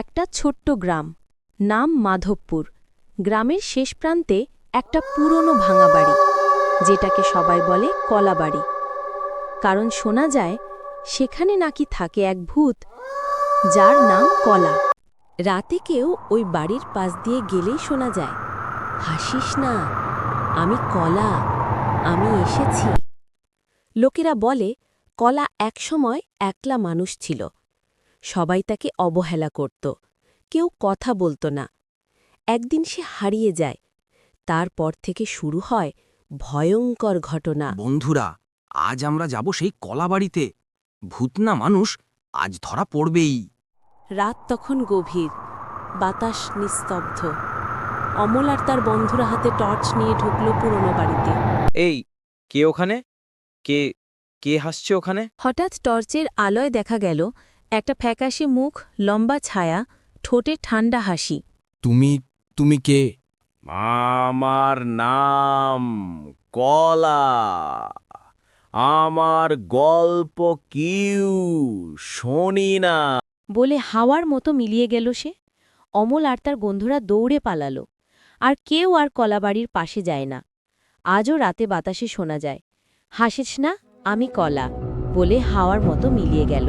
একটা ছোট্ট গ্রাম, নাম মাধবপুর। গ্রামের শেষ প্রান্তে একটা পুরনো ভাঙা বাড়ি, যেটাকে সবাই বলে কলাবাড়ি। কারণ শোনা যায় সেখানে নাকি থাকে এক ভূত, যার নাম কলা। রাতে কেউ ওই বাড়ির পাশ দিয়ে গেলেই শোনা যায়, হাসিস না, আমি কলা, আমি এসেছি। লোকেরা বলে কলা একসময় একলা মানুষ ছিল। সবাই তাকে অবহেলা করত, কেউ কথা বলতো না। একদিন সে হারিয়ে যায়। তারপর থেকে শুরু হয় ভয়ঙ্কর ঘটনা। বন্ধুরা, আজ আমরা যাব সেই কলাবাড়িতে। ভূত না মানুষ, আজ ধরা পড়বেই। রাত তখন গভীর, বাতাস নিস্তব্ধ। অমল আর তার বন্ধুরা হাতে টর্চ নিয়ে ঢুকল পুরনো বাড়িতে। এই, কে ওখানে? কে কে হাসছে ওখানে? হঠাৎ টর্চের আলোয় দেখা গেল একটা ফ্যাকাশে মুখ, লম্বা ছায়া, ঠোঁটে ঠান্ডা হাসি। তুমি তুমি কে? আমার নাম কলা। আমার গল্প কিউ শুনি না। বলে হাওয়ার মতো মিলিয়ে গেল সে। অমল আর তার বন্ধুরা দৌড়ে পালালো, আর কেউ আর কলাবাড়ির পাশে যায় না। আজও রাতে বাতাসে শোনা যায়, হাসিস না, আমি কলা, বলে হাওয়ার মতো মিলিয়ে গেল।